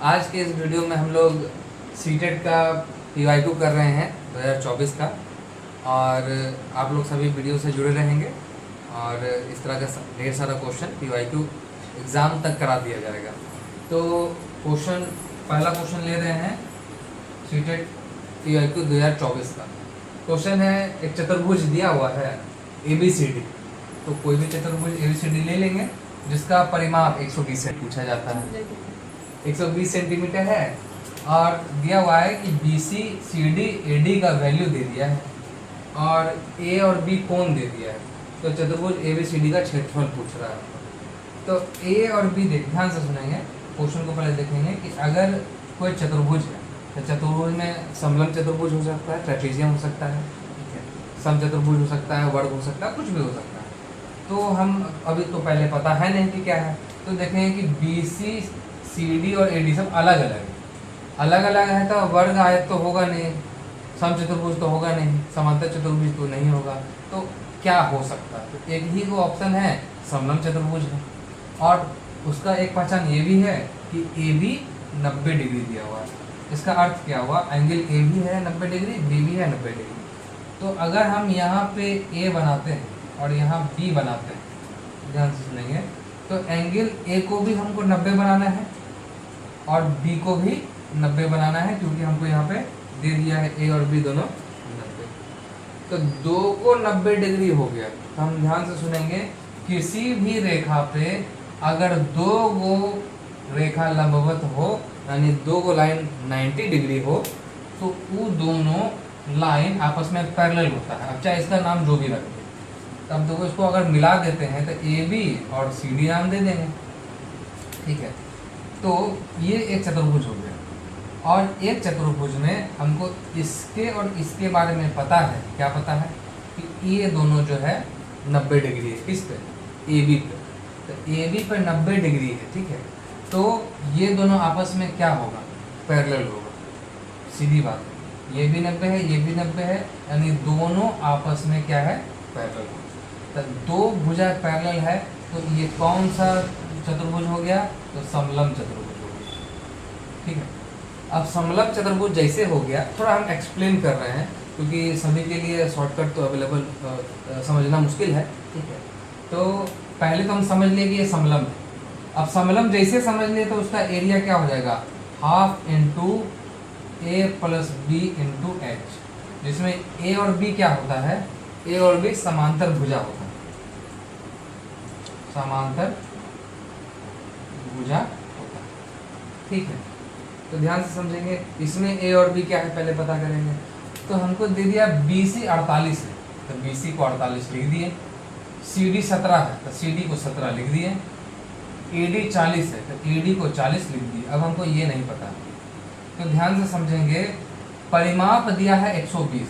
आज के इस वीडियो में हम लोग सीटेट का PYQ कर रहे हैं 2024 का। और आप लोग सभी वीडियो से जुड़े रहेंगे और इस तरह का ढेर सारा क्वेश्चन PYQ एग्ज़ाम तक करा दिया जाएगा। तो पहला क्वेश्चन ले रहे हैं सीटेट PYQ 2024 का। क्वेश्चन है, एक चतुर्भुज दिया हुआ है ABCD। तो कोई भी चतुर्भुज ABCD ले लेंगे जिसका परिमाप 120 से पूछा जाता है। 120 सेंटीमीटर है और दिया हुआ है कि BC CD AD का वैल्यू दे दिया है और A और B कोण दे दिया है। तो चतुर्भुज ABCD का क्षेत्रफल पूछ रहा है। तो A और B ध्यान से सुनेंगे, क्वेश्चन को पहले देखेंगे कि अगर कोई चतुर्भुज है तो चतुर्भुज में समलंब चतुर्भुज हो सकता है, ट्रेपेजियम हो सकता है, ठीक है, समचतुर्भुज हो सकता है, वर्ग हो सकता है, कुछ भी हो सकता है। तो हम अभी तो पहले पता है नहीं कि क्या है, तो देखेंगे कि BC CD और AD सब अलग अलग है। तो वर्ग आयत तो होगा नहीं, समचतुर्भुज तो होगा नहीं, समांतर चतुर्भुज तो नहीं होगा। तो क्या हो सकता है? तो एक ही वो ऑप्शन है, समलंब चतुर्भुज है। और उसका एक पहचान ये भी है कि AB 90 डिग्री दिया हुआ है। इसका अर्थ क्या हुआ? एंगल AB है 90 डिग्री, BB है 90 डिग्री। तो अगर हम यहाँ पे A बनाते हैं और यहाँ B बनाते हैं, ध्यान से सुनेंगे, तो एंगल A को भी हमको 90 बनाना है और B को भी 90 बनाना है, क्योंकि हमको यहाँ पे दे दिया है A और B दोनों 90। तो 2 को 90 डिग्री हो गया। तो हम ध्यान से सुनेंगे, किसी भी रेखा पे अगर 2 गो रेखा लंबवत हो, यानी 2 गो लाइन 90 डिग्री हो, तो वो दोनों लाइन आपस में पैरेलल होता है। अब चाहे इसका नाम जो भी रख दे, तब देखो इसको अगर मिला देते हैं तो AB और CD नाम दे देंगे, ठीक है। तो ये एक चतुर्भुज हो गया। और एक चतुर्भुज में हमको इसके और इसके बारे में पता है। क्या पता है? कि ये दोनों जो है 90 डिग्री है। किस पे? AB पे। तो AB पे 90 डिग्री है, ठीक है। तो ये दोनों आपस में क्या होगा? पैरेलल होगा, सीधी बात है। ये भी 90 है, ये भी 90 है, यानी दोनों आपस में क्या है? पैरेलल होगा। तो 2 भुजा पैरेलल है, तो ये कौन सा चतुर्भुज हो गया? तो समलंब चतुर्भुज हो गया, ठीक है। अब समलंब चतुर्भुज जैसे हो गया, थोड़ा हम एक्सप्लेन कर रहे हैं क्योंकि सभी के लिए शॉर्टकट तो अवेलेबल समझना मुश्किल है, ठीक है। तो पहले तो हम समझ लिए कि ये समलंब है। अब समलंब जैसे समझ लिए तो उसका एरिया क्या हो जाएगा? Half into A plus B into H, जिसमें A और B क्या होता है? A और B समांतर भुजा होता है, समांतर भुजा होता है, ठीक है। तो ध्यान से समझेंगे, इसमें A और B क्या है पहले पता करेंगे। तो हमको दे दिया BC 48 है, तो BC को 48 लिख दिए। CD 17 है, तो CD को 17 लिख दिए। AD 40 है, तो AD को 40 लिख दिए। अब हमको ये नहीं पता, तो ध्यान से समझेंगे, परिमाप दिया है 120,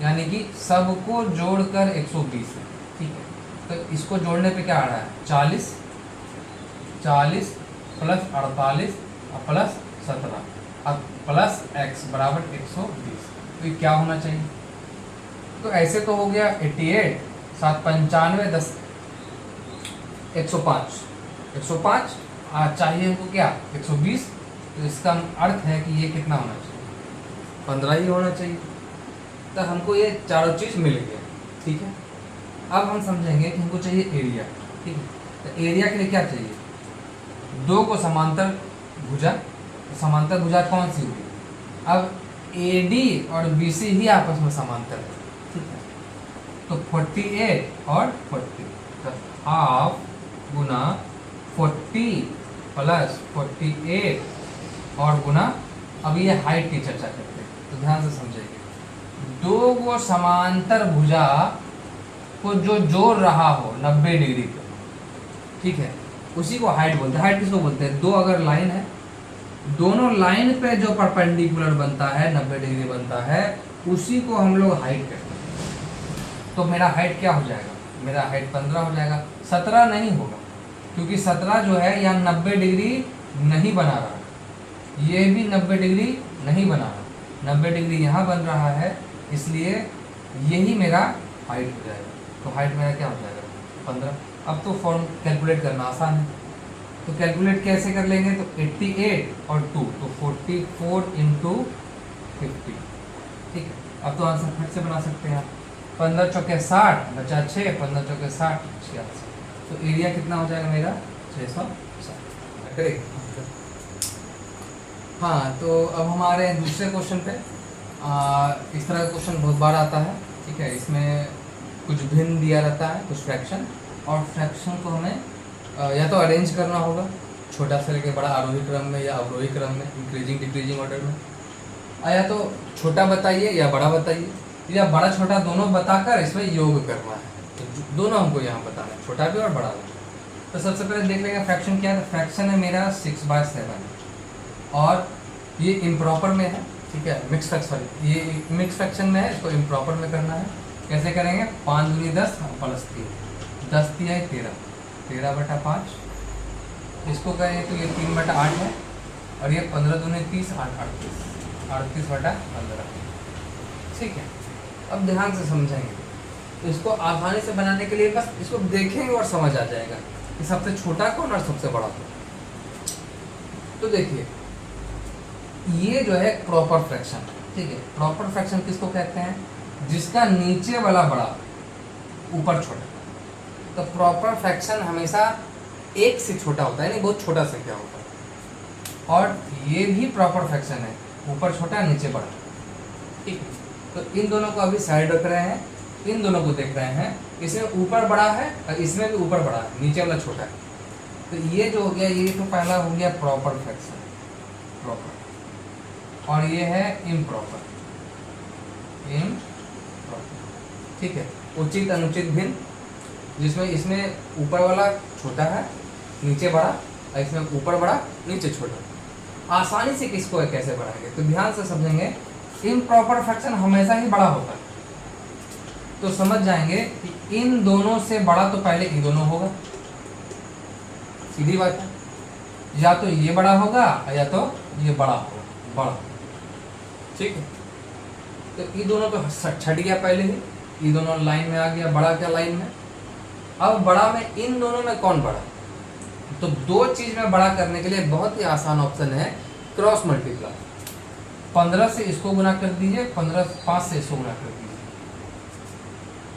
यानी कि सबको जोड़कर 120 है, ठीक है। तो इसको जोड़ने पे क्या आ रहा है? 40 प्लस 48 और प्लस 17, अब प्लस x बराबर 120। तो ये क्या होना चाहिए? तो ऐसे तो हो गया 88, 7 95 10 105 चाहिए हमको क्या? 120। तो इसका अर्थ है कि ये कितना होना चाहिए? 15 ही होना चाहिए। तो हमको ये चारों चीज़ मिल गया, ठीक है। अब हम समझेंगे कि हमको चाहिए एरिया, ठीक है। तो एरिया के लिए क्या चाहिए? 2 को समांतर भुजा, तो समांतर भुजा कौन सी हुई? अब AD और BC ही आपस में समांतर है, ठीक है। तो 48 और 40, तो हाफ गुना 40 प्लस 48 और गुना, अब ये हाइट की चर्चा करते हैं, तो ध्यान से समझेंगे। 2 को समांतर भुजा को जो जोड़ रहा हो 90 डिग्री पे, ठीक है, उसी को हाइट बोलते हैं। हाइट किसको बोलते हैं? 2 अगर लाइन है, दोनों लाइन पे जो परपेंडिकुलर बनता है 90 डिग्री बनता है, उसी को हम लोग हाइट कहते हैं। तो मेरा हाइट क्या हो जाएगा? मेरा हाइट 15 हो जाएगा। 17 नहीं होगा, क्योंकि 17 जो है यहाँ 90 डिग्री नहीं बना रहा, ये भी 90 डिग्री नहीं बना रहा, 90 डिग्री यहाँ बन रहा है, इसलिए यही मेरा हाइट हो जाएगा। तो हाइट मेरा क्या हो जाएगा? 15। अब तो फॉर्म कैलकुलेट करना आसान है। तो कैलकुलेट कैसे कर लेंगे, तो 88 और 2 तो 44 इंटू 50, ठीक है। अब तो आंसर फट से बना सकते हैं आप। 15 चौके 60 बचा 6, 15 चौके 60 86, तो एरिया कितना हो जाएगा मेरा 660। हाँ, तो अब हमारे दूसरे क्वेश्चन पे इस तरह का क्वेश्चन बहुत बार आता है, ठीक है। इसमें कुछ भिन्न दिया रहता है, कुछ फ्रैक्शन, और फ्रैक्शन को हमें या तो अरेंज करना होगा छोटा से लेकर बड़ा, आरोही क्रम में या अवरोही क्रम में, इंक्रीजिंग डिक्रीजिंग ऑर्डर में, या तो छोटा बताइए या बड़ा बताइए, या बड़ा छोटा दोनों बताकर इसमें योग करना है। तो दोनों हमको यहाँ बताना है, छोटा भी और बड़ा भी। तो सबसे पहले देख लेंगे फ्रैक्शन क्या है। फ्रैक्शन है मेरा 6/7 और ये इम्प्रॉपर में है, ठीक है। मिक्स फ्रैक्शन, ये मिक्स फ्रैक्शन में है, इसको इम्प्रॉपर में करना है। कैसे करेंगे, 5 दूनी 10 प्लस 3, 10 तिया 13, 13/5। इसको करें तो ये 3/8 है, और ये 15 दूनी 30, 8 38, 38/15, ठीक है। अब ध्यान से समझेंगे, तो इसको आसानी से बनाने के लिए बस इसको देखेंगे और समझ आ जाएगा कि सबसे छोटा कौन और सबसे बड़ा कौन। तो देखिए, ये जो है प्रॉपर फ्रैक्शन, ठीक है। प्रॉपर फ्रैक्शन किसको कहते हैं, जिसका नीचे वाला बड़ा ऊपर छोटा। तो प्रॉपर फ्रैक्शन हमेशा एक से छोटा होता है, नहीं बहुत छोटा संख्या होता है। और ये भी प्रॉपर फ्रैक्शन है, ऊपर छोटा नीचे बड़ा, ठीक है। तो इन दोनों को अभी साइड रख रहे हैं, इन दोनों को देख रहे हैं, इसमें ऊपर बड़ा है और इसमें भी ऊपर बड़ा है, नीचे वाला छोटा है। तो ये जो हो गया, ये तो पहला हो गया प्रॉपर फ्रैक्शन, प्रॉपर, और ये है इम्प्रॉपर, ठीक है। उचित अनुचित भिन्न, जिसमें इसमें ऊपर वाला छोटा है नीचे बड़ा, और इसमें ऊपर बड़ा नीचे छोटा। आसानी से किसको है कैसे बढ़ाएंगे, तो ध्यान से समझेंगे। इम्प्रॉपर फ्रैक्शन हमेशा ही बड़ा होता है, तो समझ जाएंगे कि इन दोनों से बड़ा तो पहले ये दोनों होगा, सीधी बात है। या तो ये बड़ा होगा या तो ये बड़ा होगा, बड़ा, ठीक है। तो ये दोनों तो छट गया पहले ही, ये दोनों लाइन में आ गया, बड़ा क्या लाइन में। अब बड़ा में इन दोनों में कौन बड़ा, तो दो चीज में बड़ा करने के लिए बहुत ही आसान ऑप्शन है क्रॉस मल्टीप्लाई। 15 से इसको गुना कर दीजिए, 5 से इसको गुना कर दीजिए,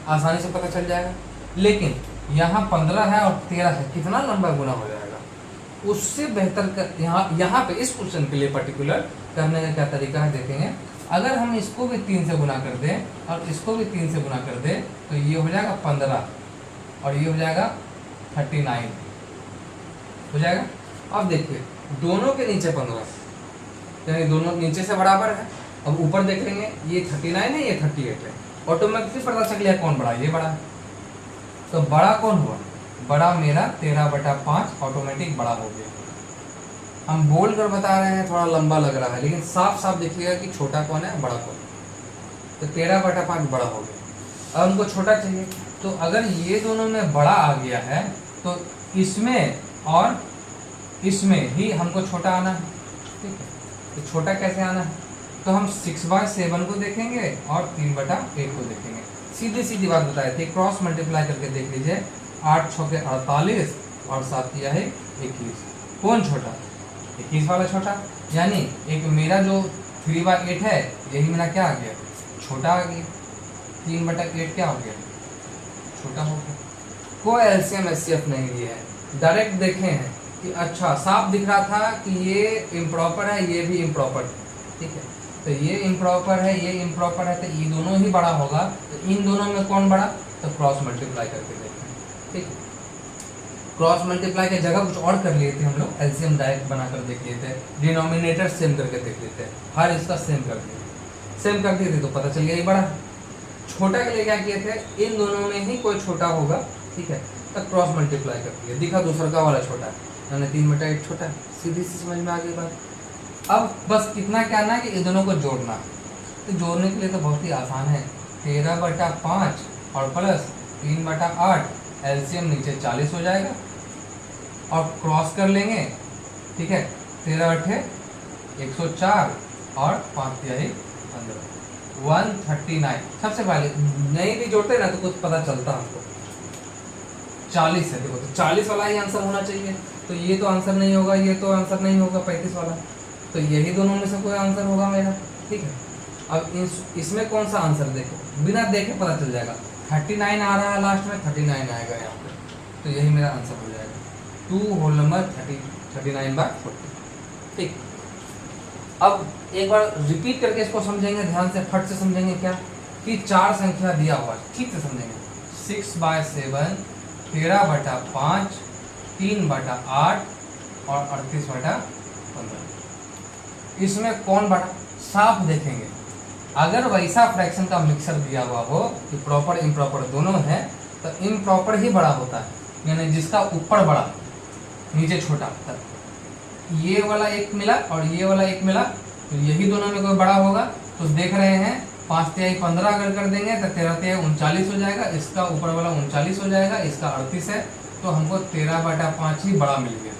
आसानी से पता चल जाएगा। लेकिन यहाँ 15 है और 13 है, कितना लंबा गुना हो जाएगा। उससे बेहतर कर यहाँ पे इस क्वेश्चन के लिए पर्टिकुलर करने का क्या तरीका है देखेंगे। अगर हम इसको भी 3 से गुना कर दें और इसको भी 3 से गुना कर दें, तो ये हो जाएगा 15 और ये हो जाएगा 39 हो जाएगा। अब देखिए, दोनों के नीचे 15, यानी दोनों नीचे से बराबर है। अब ऊपर देख लेंगे, ये 39 है, ये 38 है, ऑटोमेटिकली पता चल गया कौन बड़ा, ये बड़ा है। तो बड़ा कौन हुआ, बड़ा मेरा 13/5 ऑटोमेटिक बड़ा हो गया। हम बोल कर बता रहे हैं, थोड़ा लंबा लग रहा है, लेकिन साफ साफ देखिएगा कि छोटा कौन है बड़ा कौन है। तो 13/5 बड़ा हो गया। अब हमको छोटा चाहिए, तो अगर ये दोनों में बड़ा आ गया है, तो इसमें और इसमें ही हमको छोटा आना है, ठीक है। तो छोटा कैसे आना है, तो हम 6/7 को देखेंगे और 3/8 को देखेंगे। सीधी सीधी बात बताए थे, क्रॉस मल्टीप्लाई करके देख लीजिए। 8 6 48 और 7 किया है 21। कौन छोटा, 21 वाला छोटा। यानी एक मेरा जो 3/8 है, यही मेरा क्या आ गया, छोटा आ गया। 3/8 क्या हो गया, छोटा हो गया। कोई एलसीएम एचसीएफ नहीं लिया है, डायरेक्ट देखे हैं कि अच्छा साफ दिख रहा था कि ये इम्प्रॉपर है, ये भी इम्प्रॉपर है, ठीक है। तो ये इम्प्रॉपर है, ये इम्प्रॉपर है, तो ये दोनों ही बड़ा होगा। तो इन दोनों में कौन बड़ा, तो क्रॉस मल्टीप्लाई करके देखते हैं, ठीक है। क्रॉस मल्टीप्लाई की जगह कुछ और कर लिए थे हम लोग, एलसीएम डायरेक्ट बनाकर देख लिए थे, डिनोमिनेटर सेम करके देख लेते हैं, हर इसका सेम कर दिए, सेम कर दिए थे तो पता चल गया ये बड़ा। छोटा के लिए क्या किए थे, इन दोनों में ही कोई छोटा होगा, ठीक है, तो क्रॉस मल्टीप्लाई कर दिया, दिखा दूसरा का वाला छोटा है, यानी 3/8 छोटा है। सीधी सी समझ में आ गई बात। अब बस कितना क्या आना है कि इन दोनों को जोड़ना है। तो जोड़ने के लिए तो बहुत ही आसान है, 13/5 और प्लस 3/8, एलसीएम नीचे 40 हो जाएगा और क्रॉस कर लेंगे, ठीक है। 13/8 104 और 5 15, 139। सबसे पहले नहीं भी जोड़ते ना तो कुछ पता चलता हमको। 40 है। देखो तो 40 वाला ही आंसर होना चाहिए, तो ये तो आंसर नहीं होगा, ये तो आंसर नहीं होगा 35 वाला, तो यही दोनों में से कोई आंसर होगा मेरा। ठीक है, अब इसमें कौन सा आंसर देखो, बिना देखे पता चल जाएगा। 39 आ रहा है लास्ट में, 39 आएगा यहाँ पे, तो यही मेरा आंसर हो जाएगा 2 होल नंबर 39/40। ठीक, अब एक बार रिपीट करके इसको समझेंगे, ध्यान से फट से समझेंगे क्या कि 4 संख्या दिया हुआ है, ठीक से समझेंगे। 6/7, 13/5, 3/8 और 38/15। इसमें कौन बड़ा, साफ देखेंगे। अगर वैसा फ्रैक्शन का मिक्सर दिया हुआ हो कि प्रॉपर इम्प्रॉपर दोनों है, तो इम्प्रॉपर ही बड़ा होता है, यानी जिसका ऊपर बड़ा नीचे छोटा। ये वाला एक मिला और ये वाला एक मिला, तो यही दोनों में कोई बड़ा होगा। तो देख रहे हैं 5 तिहाई 15 अगर कर देंगे तो 13 तिहाई 39 हो जाएगा, इसका ऊपर वाला 39 हो जाएगा, इसका 38 है, तो हमको 13/5 ही बड़ा मिल गया।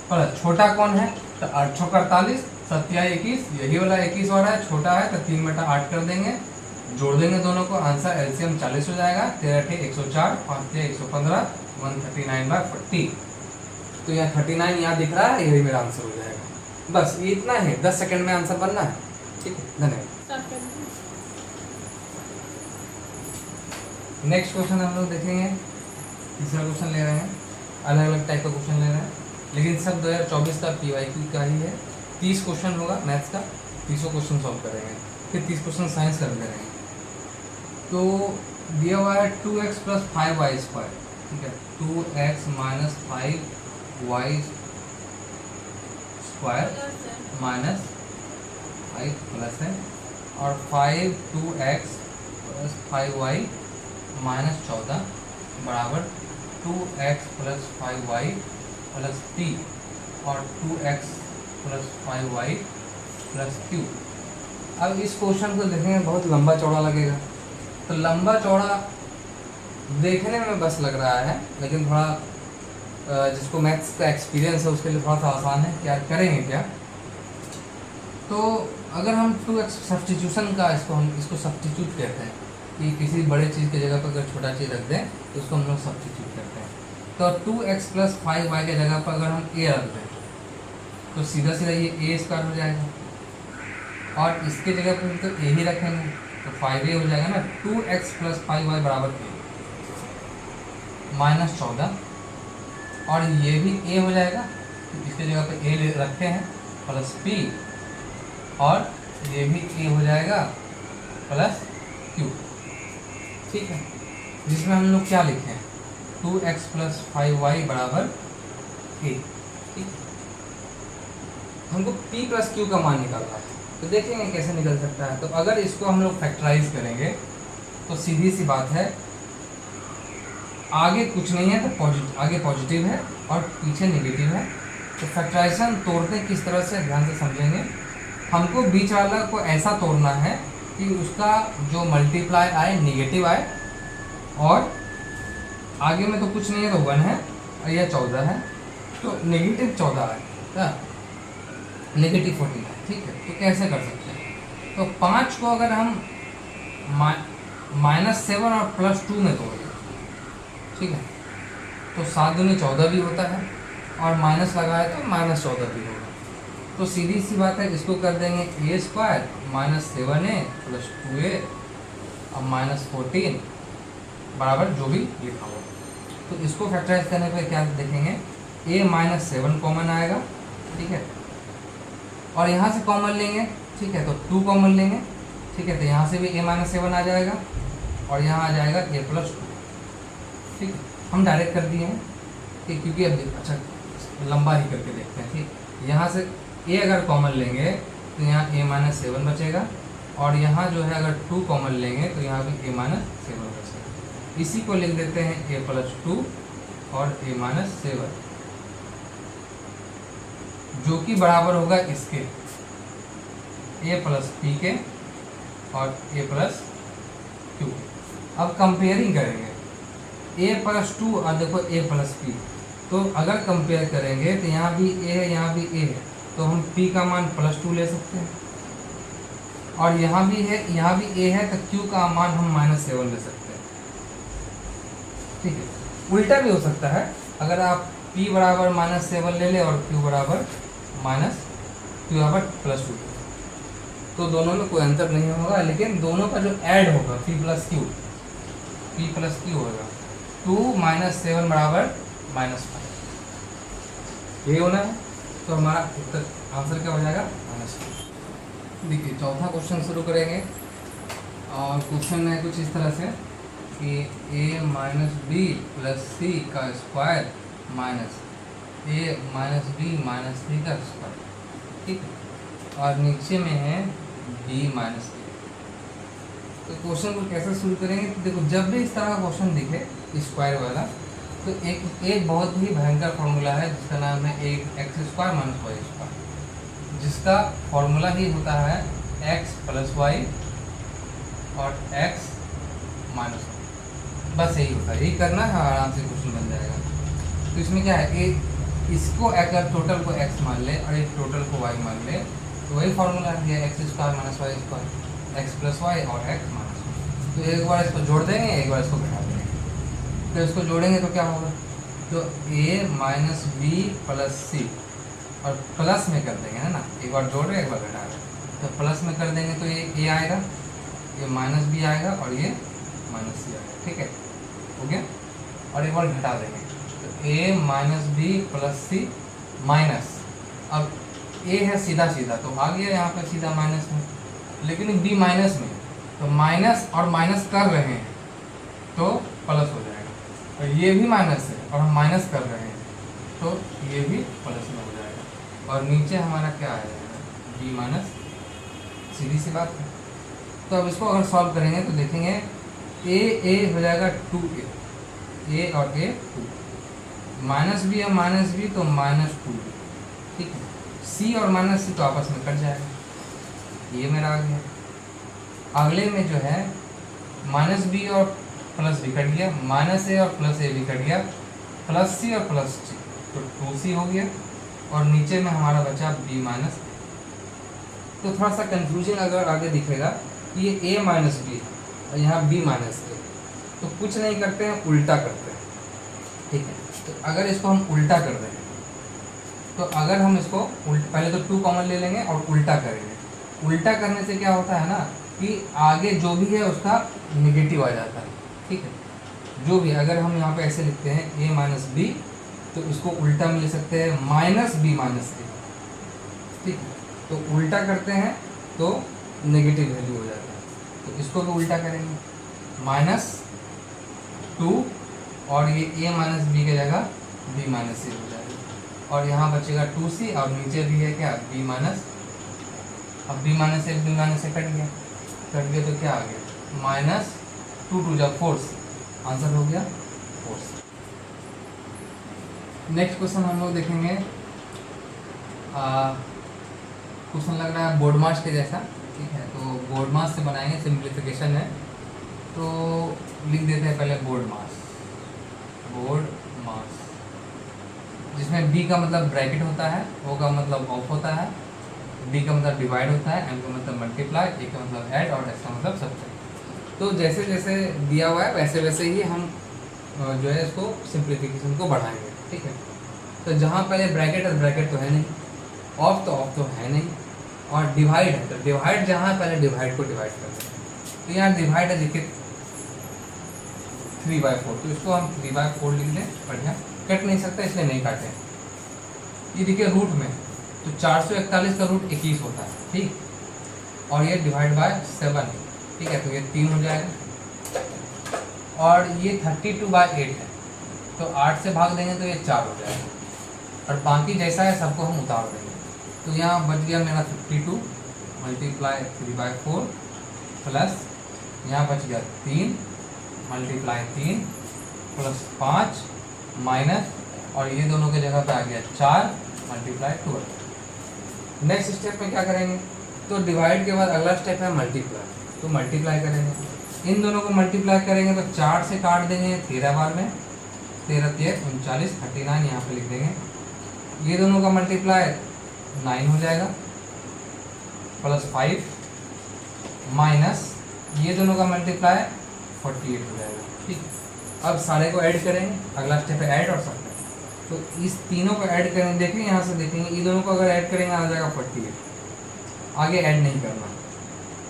पर छोटा कौन है, तो 8 × 48, 7 तिहाई 21, यही वाला 21 हो रहा है, छोटा है तो 3/8 कर देंगे, जोड़ देंगे दोनों को, आंसर एलसीएम 40 हो जाएगा। 13 × 104, 5 तिहाई 115, 139/40। तो यहाँ 39 यहाँ दिख रहा है, यही मेरा आंसर हो जाएगा। बस ये इतना है, 10 सेकंड में आंसर बनना है। ठीक है, धन्यवाद। नेक्स्ट क्वेश्चन हम लोग देखेंगे, तीसरा क्वेश्चन ले रहे हैं, अलग अलग टाइप का क्वेश्चन ले रहे हैं, लेकिन सब 2024 का PYQ का ही है। 30 क्वेश्चन होगा मैथ्स का, 30 क्वेश्चन सॉल्व करेंगे, फिर 30 क्वेश्चन साइंस कर करेंगे। तो दिया हुआ है 2x + 5y², ठीक है, 2x - 5y² माइनस 5 प्लस है, और 5 2x + 5y - 14 बराबर 2x + 5y + 3 और 2x + 5y + q। अब इस क्वेश्चन को देखेंगे, बहुत लंबा चौड़ा लगेगा, तो लंबा चौड़ा देखने में बस लग रहा है, लेकिन थोड़ा जिसको मैथ्स का एक्सपीरियंस है उसके लिए थोड़ा सा आसान है। क्या करेंगे क्या, तो अगर हम 2x सब्स्टिट्यूशन का इसको सब्स्टिट्यूट कहते हैं कि किसी बड़े चीज़ की जगह पर अगर छोटा चीज़ रख दें तो उसको हम लोग सब्स्टिट्यूट करते हैं। तो 2x + 5y के जगह पर अगर हम a रख दें तो सीधा सीधा ये a² हो जाएगा, और इसके जगह पर तो a ही रखेंगे तो 5a हो जाएगा ना। 2x + 5y बराबर a - 14, और ये भी a हो जाएगा, तो इसके जगह पे a रखते हैं, प्लस p, और ये भी a हो जाएगा प्लस q। ठीक है, जिसमें हम लोग क्या लिखे हैं, 2x + 5y बराबर a। ठीक, हमको p + q का मान निकालना है, तो देखेंगे कैसे निकल सकता है। तो अगर इसको हम लोग फैक्टराइज करेंगे तो सीधी सी बात है, आगे कुछ नहीं है तो आगे पॉजिटिव है और पीछे नेगेटिव है। तो फैक्टराइजेशन तोड़ते किस तरह से, ध्यान से समझेंगे। हमको बीच वाला को ऐसा तोड़ना है कि उसका जो मल्टीप्लाई आए नेगेटिव आए, और आगे में तो कुछ नहीं है तो 1 है, और यह 14 है तो नेगेटिव 14 है, क्या नेगेटिव 14 है। ठीक है, तो कैसे कर सकते हैं, तो 5 को अगर हम -7 और +2 में तोड़, ठीक है, तो 7 दूनी 14 भी होता है, और माइनस लगाए तो -14 भी होगा। तो सीधी सी बात है, इसको कर देंगे a² - 7a + 2a और -14 बराबर जो भी लिखा हो। तो इसको फैक्टराइज करने पर क्या देखेंगे, a - 7 कॉमन आएगा, ठीक है, और यहाँ से कॉमन लेंगे, ठीक है, तो 2 कॉमन लेंगे, ठीक है, तो यहाँ से भी a - 7 आ जाएगा, और यहाँ आ जाएगा a + 2। ठीक है, हम डायरेक्ट कर दिए हैं, ठीक, क्योंकि अब अच्छा लंबा ही करके देखते हैं। ठीक, यहाँ से a अगर कॉमन लेंगे तो यहाँ a - 7 बचेगा, और यहाँ जो है अगर 2 कॉमन लेंगे तो यहाँ भी a - 7 बचेगा। इसी को लिख देते हैं a + 2 और a - 7, जो कि बराबर होगा इसके a + p के और a + q। अब कंपेयरिंग करेंगे a + 2 और देखो a + p, तो अगर कंपेयर करेंगे तो यहाँ भी a है, यहाँ भी a है, तो हम p का मान +2 ले सकते हैं, और यहाँ भी है, यहाँ भी a है, तो q का मान हम -7 ले सकते हैं। ठीक है, उल्टा भी हो सकता है, अगर आप p बराबर -7 ले लें और q बराबर +2 तो दोनों में कोई अंतर नहीं होगा, लेकिन दोनों का जो ऐड होगा p प्लस q होगा 2 - 7 बराबर -5, यही होना है। तो हमारा उत्तर आंसर क्या हो जाएगा -5। देखिए चौथा क्वेश्चन शुरू करेंगे, और क्वेश्चन है कुछ इस तरह से कि a - b + c का square minus a - b - c का स्क्वायर, ठीक है, और नीचे में है b - a। तो क्वेश्चन को कैसे शुरू करेंगे, तो देखो जब भी इस तरह का क्वेश्चन दिखे स्क्वायर वाला, तो एक बहुत ही भयंकर फॉर्मूला है जिसका नाम है x² - y², जिसका फॉर्मूला ही होता है x + y और x - y। बस यही होता है, यही करना है, आराम से क्वेश्चन बन जाएगा। तो इसमें क्या है कि इसको अगर टोटल को x मान ले और एक टोटल को y मान ले, तो वही फॉर्मूला है x² - y², x + y और x - y। तो एक बार इसको जोड़ देंगे, एक बार इसको घटा देंगे। तो इसको जोड़ेंगे तो क्या होगा, तो a - b + c और प्लस में कर देंगे, है ना, एक बार जोड़ रहे एक बार घटा रहे, तो प्लस में कर देंगे तो ये a आएगा, ये -b आएगा और ये -c आएगा, ठीक है, हो गया। और एक बार घटा देंगे तो a - b + c माइनस, अब a है सीधा सीधा तो आ गया यहाँ पे सीधा माइनस में, लेकिन b माइनस में, तो माइनस और माइनस कर रहे हैं तो प्लस हो जाएगा, और ये भी माइनस है और हम माइनस कर रहे हैं तो ये भी प्लस में हो जाएगा, और नीचे हमारा क्या आ जाएगा b - सीधी सी बात है। तो अब इसको अगर सॉल्व करेंगे तो देखेंगे a हो जाएगा 2a, a और a 2, -b और -b तो -2, ठीक है, c और -c तो आपस में कट जाएगा, ये मेरा आ गया। अगले में जो है -b और +b कट गया, -a और +a भी कट गया, +c और +c तो 2c हो गया, और नीचे में हमारा बचा b - तो थोड़ा सा कंफ्यूजन अगर आगे दिखेगा कि ये a - b और यहाँ b - a, तो कुछ नहीं करते हैं, उल्टा करते हैं, ठीक है। तो अगर इसको हम उल्टा कर देंगे, तो अगर हम इसको पहले तो 2 कॉमन ले लेंगे और उल्टा करेंगे। उल्टा करने से क्या होता है ना कि आगे जो भी है उसका नेगेटिव आ जाता है, ठीक है। जो भी अगर हम यहाँ पे ऐसे लिखते हैं a - b, तो इसको उल्टा में ले सकते हैं -b - a, ठीक है। तो उल्टा करते हैं तो नेगेटिव वैल्यू हो जाता है, तो इसको भी उल्टा करेंगे -2, और ये a - b की जगह b - c हो जाएगा, और यहाँ बचेगा 2c, और नीचे भी है क्या b माइनस, अब b - a कट गया तो क्या आ गया -2 2 जा 4, आंसर हो गया 4। नेक्स्ट क्वेश्चन हम लोग देखेंगे, क्वेश्चन लग रहा है बोर्ड मास के जैसा, ठीक है। तो बोर्ड मास से बनाएंगे, सिंप्लीफिकेशन है, तो लिख देते हैं पहले बोर्ड मास, जिसमें b का मतलब ब्रैकेट होता है, o का मतलब ऑफ होता है, d का मतलब डिवाइड होता है, m का मतलब मल्टीप्लाई, a का मतलब ऐड और s का मतलब सब्ट्रैक्ट। तो जैसे जैसे दिया हुआ है वैसे वैसे ही हम जो है इसको सिंप्लीफिकेशन को बढ़ाएंगे, ठीक है। तो जहाँ पहले ब्रैकेट है, ब्रैकेट तो है नहीं, ऑफ तो है नहीं, और डिवाइड है, तो डिवाइड जहाँ है पहले डिवाइड को डिवाइड कर देंगे। तो यहाँ डिवाइड है देखिए 3/4, तो इसको हम 3/4 लिख दें, बढ़िया, कट नहीं सकता इसलिए नहीं काटें। ये देखिए रूट में, तो 441 का रूट 21 होता है, ठीक, और ये डिवाइड बाय 7 है, ठीक है, तो ये 3 हो जाएगा, और ये 32/8 है, तो 8 से भाग देंगे तो ये 4 हो जाएगा, और बाकी जैसा है सबको हम उतार देंगे। तो यहाँ बच गया मेरा 52 मल्टीप्लाई 3/4 प्लस यहाँ बच गया 3 मल्टीप्लाई 3 प्लस 5 माइनस, और ये दोनों के जगह पे आ गया 4 मल्टीप्लाई 12। नेक्स्ट स्टेप में क्या करेंगे, तो डिवाइड के बाद अगला स्टेप है मल्टीप्लाई, तो मल्टीप्लाई करेंगे, इन दोनों को मल्टीप्लाई करेंगे तो 4 से काट देंगे 13 बार में, 13 3 39 39 यहाँ पे लिख देंगे, ये दोनों का मल्टीप्लाई 9 हो जाएगा प्लस 5 माइनस ये दोनों का मल्टीप्लाई 48 हो जाएगा, ठीक। अब सारे को ऐड करेंगे, अगला स्टेप है ऐड और सब। तो इस तीनों को ऐड करेंगे, देखेंगे यहाँ से देखेंगे ये दोनों को अगर ऐड करेंगे आ जाएगा 48, आगे ऐड नहीं करना।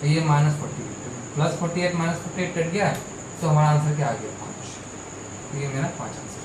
तो ये -48 +48 -48 कट गया, तो हमारा आंसर क्या आ गया 5। तो ये मेरा 5 आंसर।